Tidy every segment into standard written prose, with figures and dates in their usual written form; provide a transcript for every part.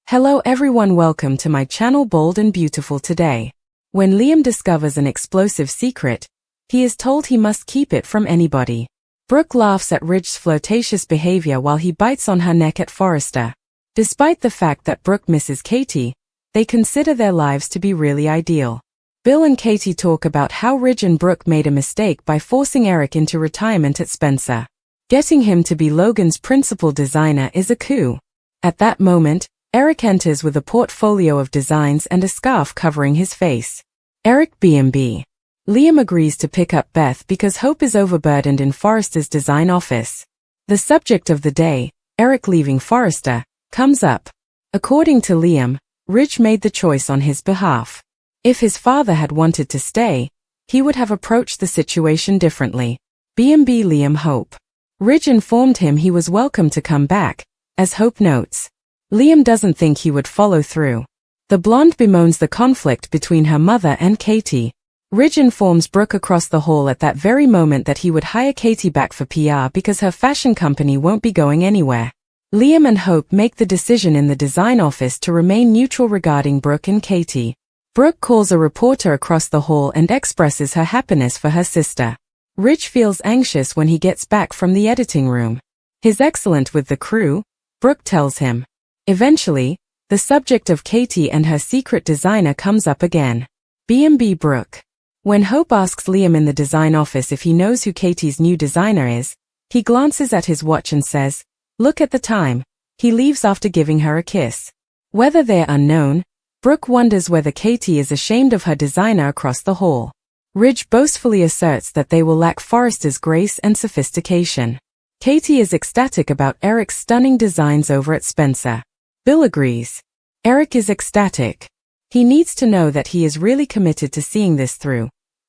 Hello everyone, welcome to my channel Bold and Beautiful. Today, when Liam discovers an explosive secret, he is told he must keep it from anybody. Brooke laughs at Ridge's flirtatious behavior while he bites on her neck at Forrester. Despite the fact that Brooke misses Katie, they consider their lives to be really ideal. Bill and Katie talk about how Ridge and Brooke made a mistake by forcing Eric into retirement at Spencer. Getting him to be Logan's principal designer is a coup. At that moment, Eric enters with a portfolio of designs and a scarf covering his face. Eric B&B. Liam agrees to pick up Beth because Hope is overburdened in Forrester's design office. The subject of the day, Eric leaving Forrester, comes up. According to Liam, Ridge made the choice on his behalf. If his father had wanted to stay, he would have approached the situation differently. B&B Liam Hope. Ridge informed him he was welcome to come back, as Hope notes. Liam doesn't think he would follow through. The blonde bemoans the conflict between her mother and Katie. Ridge informs Brooke across the hall at that very moment that he would hire Katie back for PR because her fashion company won't be going anywhere. Liam and Hope make the decision in the design office to remain neutral regarding Brooke and Katie. Brooke calls a reporter across the hall and expresses her happiness for her sister. Ridge feels anxious when he gets back from the editing room. He's excellent with the crew, Brooke tells him. Eventually, the subject of Katie and her secret designer comes up again. B&B Brooke. When Hope asks Liam in the design office if he knows who Katie's new designer is, he glances at his watch and says, "Look at the time." He leaves after giving her a kiss. Whether they're unknown, Brooke wonders whether Katie is ashamed of her designer across the hall. Ridge boastfully asserts that they will lack Forrester's grace and sophistication. Katie is ecstatic about Eric's stunning designs over at Spencer. Bill agrees. Eric is ecstatic. He needs to know that he is really committed to seeing this through.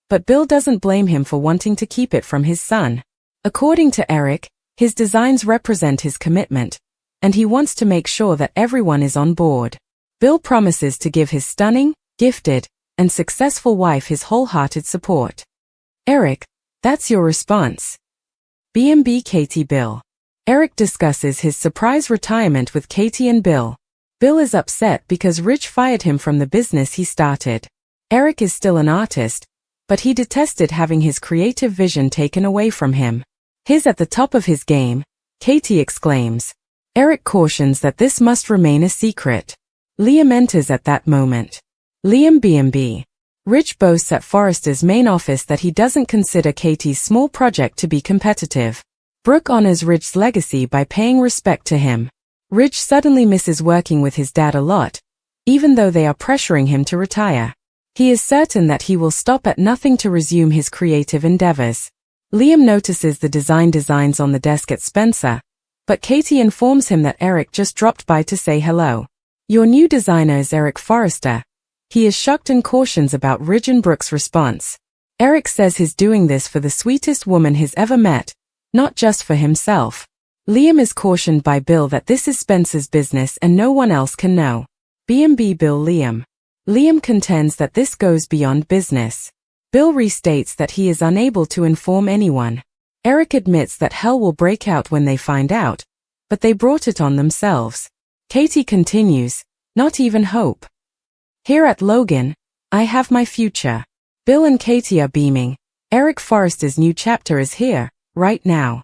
But Bill doesn't blame him for wanting to keep it from his son. According to Eric, his designs represent his commitment, and he wants to make sure that everyone is on board. Bill promises to give his stunning, gifted, and successful wife his wholehearted support. Eric, that's your response. B&B Katie Bill. Eric discusses his surprise retirement with Katie and Bill. Bill is upset because Ridge fired him from the business he started. Eric is still an artist, but he detested having his creative vision taken away from him. He's at the top of his game, Katie exclaims. Eric cautions that this must remain a secret. Liam enters at that moment. Liam B&B. Ridge boasts at Forrester's main office that he doesn't consider Katie's small project to be competitive. Brooke honors Ridge's legacy by paying respect to him. Ridge suddenly misses working with his dad a lot, even though they are pressuring him to retire. He is certain that he will stop at nothing to resume his creative endeavors. Liam notices the designs on the desk at Spencer, but Katie informs him that Eric just dropped by to say hello. Your new designer is Eric Forrester. He is shocked and cautions about Ridge and Brooke's response. Eric says he's doing this for the sweetest woman he's ever met, not just for himself. Liam is cautioned by Bill that this is Spencer's business and no one else can know. B&B Bill Liam. Liam contends that this goes beyond business. Bill restates that he is unable to inform anyone. Eric admits that hell will break out when they find out, but they brought it on themselves. Katie continues, not even Hope. Here at Logan, I have my future. Bill and Katie are beaming. Eric Forrester's new chapter is here, right now.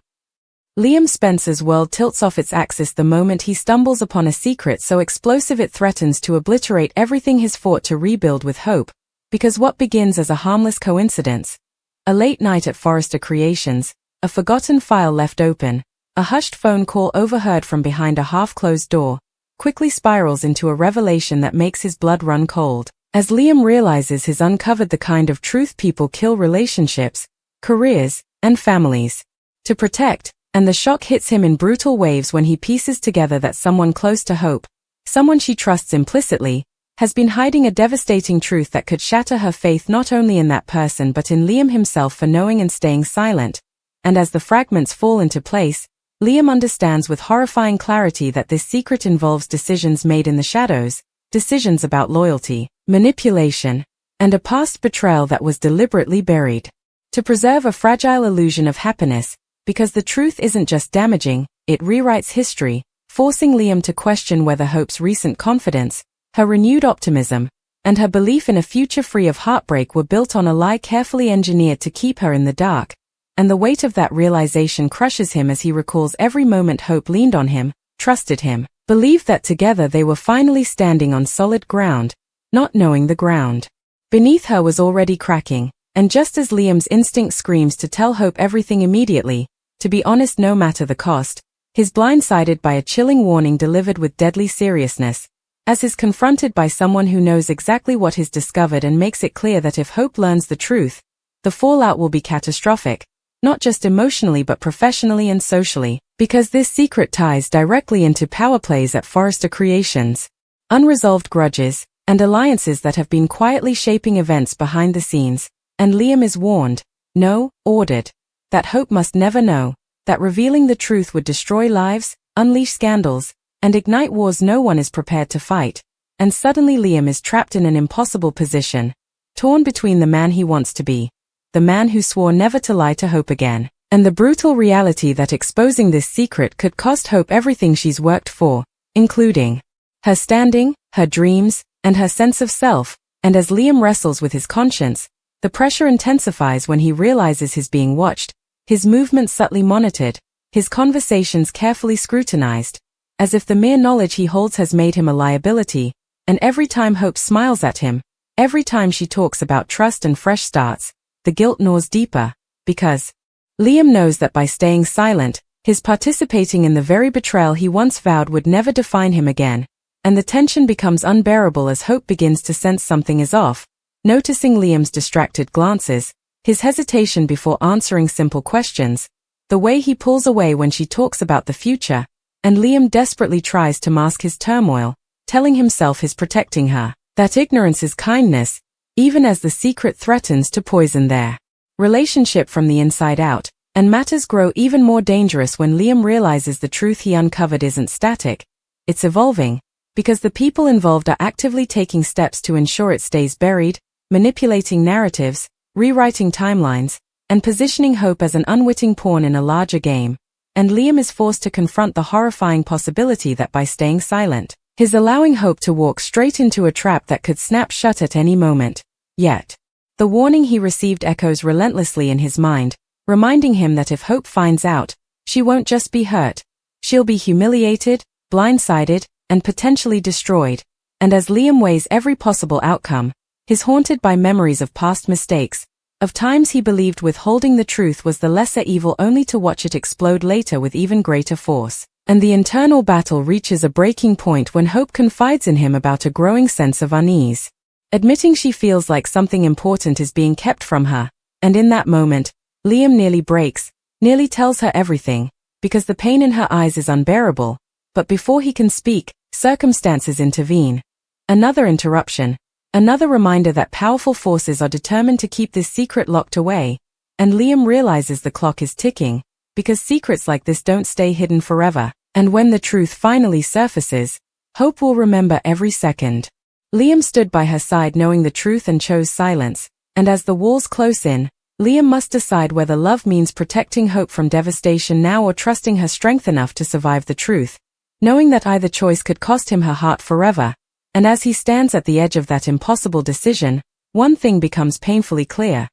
Liam Spencer's world tilts off its axis the moment he stumbles upon a secret so explosive it threatens to obliterate everything he's fought to rebuild with Hope, because what begins as a harmless coincidence, a late night at Forrester Creations, a forgotten file left open, a hushed phone call overheard from behind a half-closed door, quickly spirals into a revelation that makes his blood run cold. As Liam realizes he's uncovered the kind of truth people kill relationships, careers, and families to protect, and the shock hits him in brutal waves when he pieces together that someone close to Hope, someone she trusts implicitly, has been hiding a devastating truth that could shatter her faith not only in that person but in Liam himself for knowing and staying silent. And as the fragments fall into place, Liam understands with horrifying clarity that this secret involves decisions made in the shadows, decisions about loyalty, manipulation, and a past betrayal that was deliberately buried. To preserve a fragile illusion of happiness, because the truth isn't just damaging, it rewrites history. forcing Liam to question whether Hope's recent confidence, her renewed optimism, and her belief in a future free of heartbreak were built on a lie carefully engineered to keep her in the dark. And the weight of that realization crushes him as he recalls every moment Hope leaned on him, trusted him, believed that together they were finally standing on solid ground, not knowing the ground beneath her was already cracking. And just as Liam's instinct screams to tell Hope everything immediately, to be honest no matter the cost, he's blindsided by a chilling warning delivered with deadly seriousness, as is confronted by someone who knows exactly what he's discovered and makes it clear that if Hope learns the truth, the fallout will be catastrophic, not just emotionally but professionally and socially, because this secret ties directly into power plays at Forrester Creations, unresolved grudges, and alliances that have been quietly shaping events behind the scenes. And Liam is warned, no, ordered, that Hope must never know, that revealing the truth would destroy lives, unleash scandals, and ignite wars no one is prepared to fight. And suddenly Liam is trapped in an impossible position, torn between the man he wants to be, the man who swore never to lie to Hope again, and the brutal reality that exposing this secret could cost Hope everything she's worked for, including her standing, her dreams, and her sense of self. And as Liam wrestles with his conscience, the pressure intensifies when he realizes he's being watched, his movements subtly monitored, his conversations carefully scrutinized, as if the mere knowledge he holds has made him a liability. And every time Hope smiles at him, every time she talks about trust and fresh starts, the guilt gnaws deeper, because Liam knows that by staying silent, he's participating in the very betrayal he once vowed would never define him again. And the tension becomes unbearable as Hope begins to sense something is off, noticing Liam's distracted glances, his hesitation before answering simple questions, the way he pulls away when she talks about the future, and Liam desperately tries to mask his turmoil, telling himself he's protecting her, that ignorance is kindness, even as the secret threatens to poison their relationship from the inside out. And matters grow even more dangerous when Liam realizes the truth he uncovered isn't static, it's evolving, because the people involved are actively taking steps to ensure it stays buried, manipulating narratives, rewriting timelines, and positioning Hope as an unwitting pawn in a larger game. And Liam is forced to confront the horrifying possibility that by staying silent, he's allowing Hope to walk straight into a trap that could snap shut at any moment. Yet, the warning he received echoes relentlessly in his mind, reminding him that if Hope finds out, she won't just be hurt, she'll be humiliated, blindsided, and potentially destroyed. And as Liam weighs every possible outcome, he's haunted by memories of past mistakes, of times he believed withholding the truth was the lesser evil only to watch it explode later with even greater force. And the internal battle reaches a breaking point when Hope confides in him about a growing sense of unease, admitting she feels like something important is being kept from her. And in that moment, Liam nearly breaks, nearly tells her everything, because the pain in her eyes is unbearable. But before he can speak, circumstances intervene. Another interruption, another reminder that powerful forces are determined to keep this secret locked away. And Liam realizes the clock is ticking, because secrets like this don't stay hidden forever. And when the truth finally surfaces, Hope will remember every second. Liam stood by her side knowing the truth and chose silence. And as the walls close in, Liam must decide whether love means protecting Hope from devastation now or trusting her strength enough to survive the truth, knowing that either choice could cost him her heart forever. And as he stands at the edge of that impossible decision, one thing becomes painfully clear.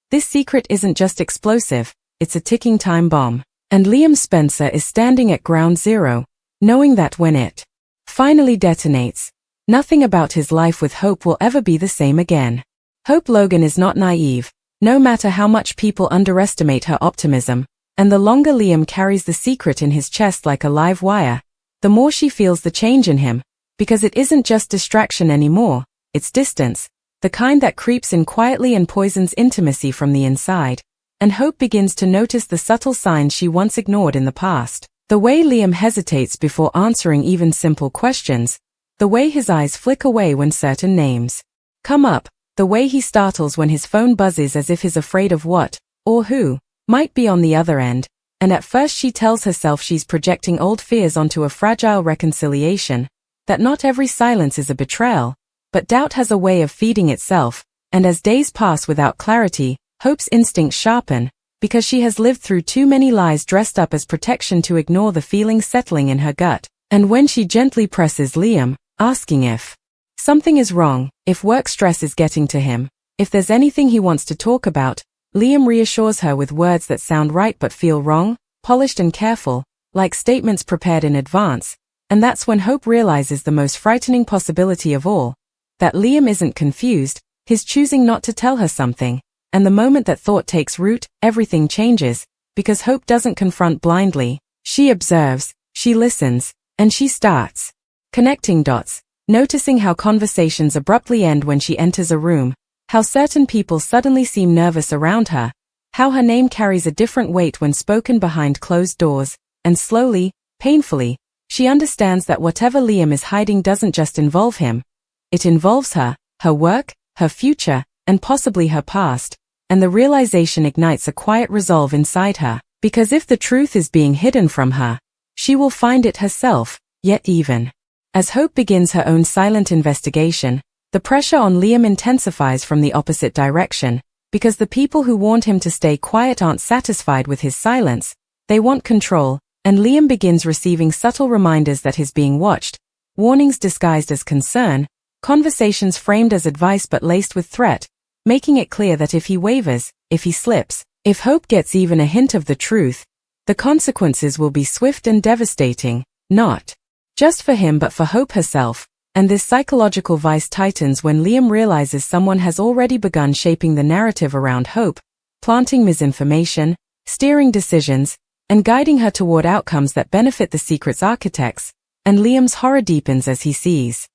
This secret isn't just explosive, it's a ticking time bomb. And Liam Spencer is standing at ground zero, knowing that when it finally detonates, nothing about his life with Hope will ever be the same again. Hope Logan is not naive, no matter how much people underestimate her optimism. And the longer Liam carries the secret in his chest like a live wire, the more she feels the change in him, because it isn't just distraction anymore, it's distance, the kind that creeps in quietly and poisons intimacy from the inside. And Hope begins to notice the subtle signs she once ignored in the past. The way Liam hesitates before answering even simple questions, the way his eyes flick away when certain names come up, the way he startles when his phone buzzes as if he's afraid of what, or who, might be on the other end. And at first she tells herself she's projecting old fears onto a fragile reconciliation, that not every silence is a betrayal, but doubt has a way of feeding itself. And as days pass without clarity, Hope's instincts sharpen, because she has lived through too many lies dressed up as protection to ignore the feeling settling in her gut. And when she gently presses Liam, asking if something is wrong, if work stress is getting to him, if there's anything he wants to talk about, Liam reassures her with words that sound right but feel wrong, polished and careful, like statements prepared in advance. And that's when Hope realizes the most frightening possibility of all, that Liam isn't confused, he's choosing not to tell her something. And the moment that thought takes root, everything changes, because Hope doesn't confront blindly. She observes, she listens, and she starts connecting dots, noticing how conversations abruptly end when she enters a room, how certain people suddenly seem nervous around her, how her name carries a different weight when spoken behind closed doors, and slowly, painfully, she understands that whatever Liam is hiding doesn't just involve him. It involves her, her work, her future, and possibly her past. And the realization ignites a quiet resolve inside her, because if the truth is being hidden from her, she will find it herself. Yet even as Hope begins her own silent investigation, the pressure on Liam intensifies from the opposite direction, because the people who warned him to stay quiet aren't satisfied with his silence. They want control, and Liam begins receiving subtle reminders that he's being watched, warnings disguised as concern, conversations framed as advice but laced with threat, making it clear that if he wavers, if he slips, if Hope gets even a hint of the truth, the consequences will be swift and devastating, not just for him but for Hope herself. And this psychological vice tightens when Liam realizes someone has already begun shaping the narrative around Hope, planting misinformation, steering decisions, and guiding her toward outcomes that benefit the secret's architects. And Liam's horror deepens as he sees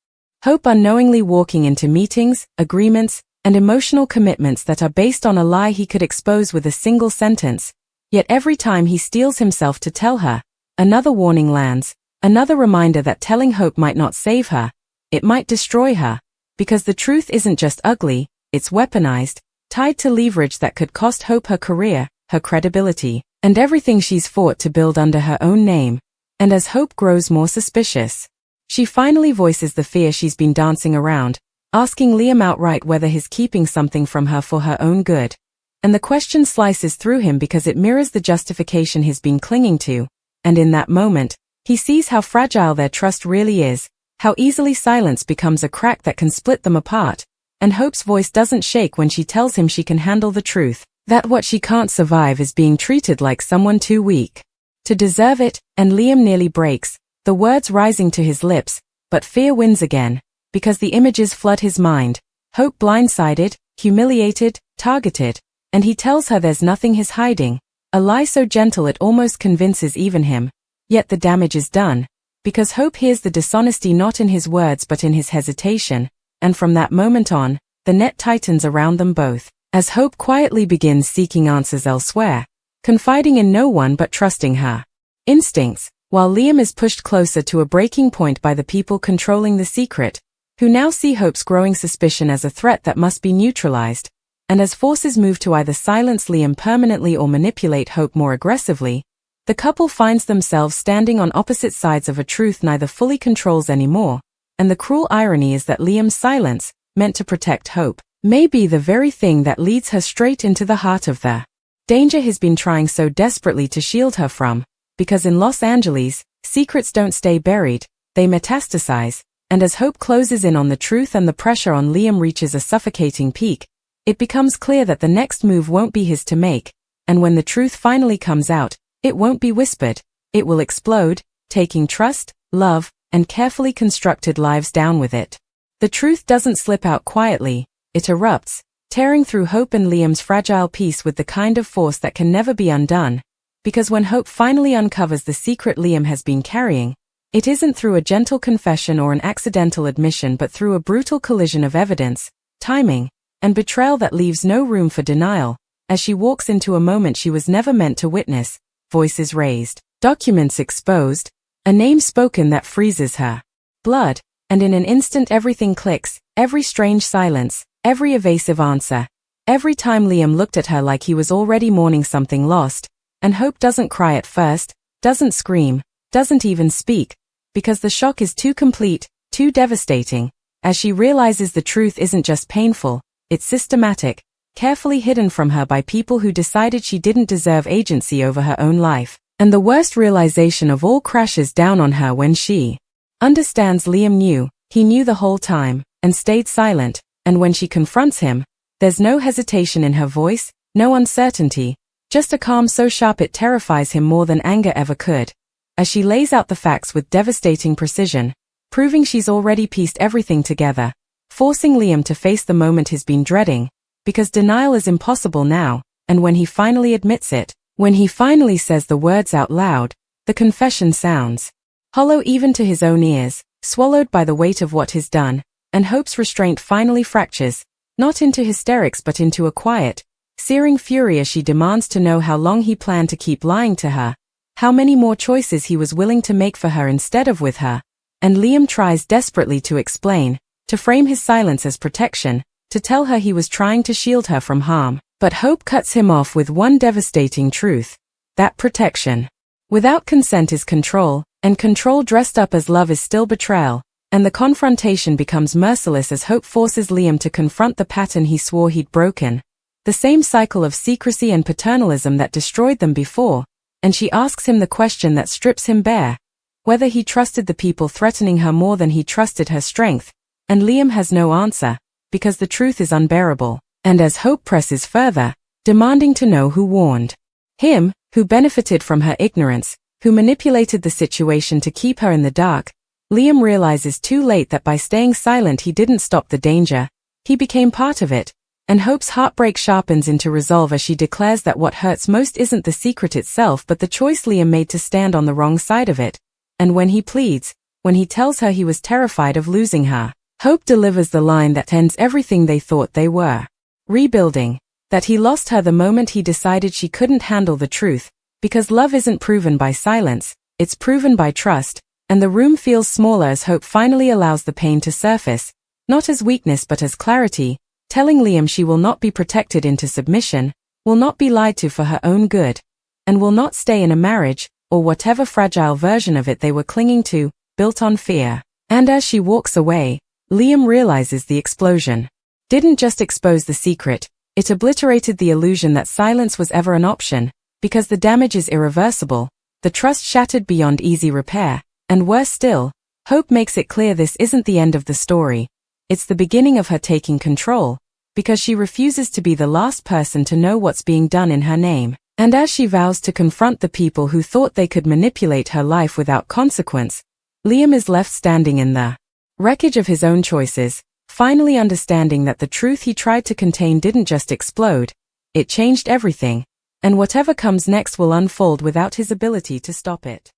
Hope unknowingly walking into meetings, agreements, and emotional commitments that are based on a lie he could expose with a single sentence. Yet every time he steels himself to tell her, another warning lands, another reminder that telling Hope might not save her, it might destroy her, because the truth isn't just ugly, it's weaponized, tied to leverage that could cost Hope her career, her credibility, and everything she's fought to build under her own name. And as Hope grows more suspicious, she finally voices the fear she's been dancing around, asking Liam outright whether he's keeping something from her for her own good. And the question slices through him because it mirrors the justification he's been clinging to. And in that moment, he sees how fragile their trust really is, how easily silence becomes a crack that can split them apart. And Hope's voice doesn't shake when she tells him she can handle the truth, that what she can't survive is being treated like someone too weak to deserve it. And Liam nearly breaks, the words rising to his lips, but fear wins again, because the images flood his mind. Hope blindsided, humiliated, targeted, and he tells her there's nothing he's hiding, a lie so gentle it almost convinces even him. Yet the damage is done, because Hope hears the dishonesty not in his words but in his hesitation, and from that moment on, the net tightens around them both, as Hope quietly begins seeking answers elsewhere, confiding in no one but trusting her instincts, while Liam is pushed closer to a breaking point by the people controlling the secret, who now see Hope's growing suspicion as a threat that must be neutralized. And as forces move to either silence Liam permanently or manipulate Hope more aggressively, the couple finds themselves standing on opposite sides of a truth neither fully controls anymore. And the cruel irony is that Liam's silence, meant to protect Hope, may be the very thing that leads her straight into the heart of the danger he's been trying so desperately to shield her from. Because in Los Angeles, secrets don't stay buried, they metastasize. And as Hope closes in on the truth and the pressure on Liam reaches a suffocating peak, it becomes clear that the next move won't be his to make. And when the truth finally comes out, it won't be whispered, it will explode, taking trust, love, and carefully constructed lives down with it. The truth doesn't slip out quietly, it erupts, tearing through Hope and Liam's fragile peace with the kind of force that can never be undone. Because when Hope finally uncovers the secret Liam has been carrying, it isn't through a gentle confession or an accidental admission but through a brutal collision of evidence, timing, and betrayal that leaves no room for denial. As she walks into a moment she was never meant to witness, voices raised, documents exposed, a name spoken that freezes her blood, and in an instant everything clicks, every strange silence, every evasive answer, every time Liam looked at her like he was already mourning something lost. And Hope doesn't cry at first, doesn't scream, doesn't even speak, because the shock is too complete, too devastating. As she realizes the truth isn't just painful, it's systematic, carefully hidden from her by people who decided she didn't deserve agency over her own life. And the worst realization of all crashes down on her when she understands Liam knew, he knew the whole time, and stayed silent, and when she confronts him, there's no hesitation in her voice, no uncertainty, just a calm so sharp it terrifies him more than anger ever could. As she lays out the facts with devastating precision, proving she's already pieced everything together, forcing Liam to face the moment he's been dreading, because denial is impossible now, and when he finally admits it, when he finally says the words out loud, the confession sounds hollow even to his own ears, swallowed by the weight of what he's done, and Hope's restraint finally fractures, not into hysterics but into a quiet, searing fury as she demands to know how long he planned to keep lying to her, how many more choices he was willing to make for her instead of with her, and Liam tries desperately to explain, to frame his silence as protection, to tell her he was trying to shield her from harm, but Hope cuts him off with one devastating truth, that protection without consent is control, and control dressed up as love is still betrayal, and the confrontation becomes merciless as Hope forces Liam to confront the pattern he swore he'd broken, the same cycle of secrecy and paternalism that destroyed them before, and she asks him the question that strips him bare, whether he trusted the people threatening her more than he trusted her strength, and Liam has no answer, because the truth is unbearable, and as Hope presses further, demanding to know who warned him, who benefited from her ignorance, who manipulated the situation to keep her in the dark, Liam realizes too late that by staying silent he didn't stop the danger, he became part of it, and Hope's heartbreak sharpens into resolve as she declares that what hurts most isn't the secret itself but the choice Liam made to stand on the wrong side of it, and when he pleads, when he tells her he was terrified of losing her, Hope delivers the line that ends everything they thought they were rebuilding, that he lost her the moment he decided she couldn't handle the truth, because love isn't proven by silence, it's proven by trust, and the room feels smaller as Hope finally allows the pain to surface, not as weakness but as clarity, telling Liam she will not be protected into submission, will not be lied to for her own good, and will not stay in a marriage, or whatever fragile version of it they were clinging to, built on fear. And as she walks away, Liam realizes the explosion didn't just expose the secret, it obliterated the illusion that silence was ever an option, because the damage is irreversible, the trust shattered beyond easy repair, and worse still, Hope makes it clear this isn't the end of the story, it's the beginning of her taking control, because she refuses to be the last person to know what's being done in her name, and as she vows to confront the people who thought they could manipulate her life without consequence, Liam is left standing in the wreckage of his own choices, finally understanding that the truth he tried to contain didn't just explode, it changed everything, and whatever comes next will unfold without his ability to stop it.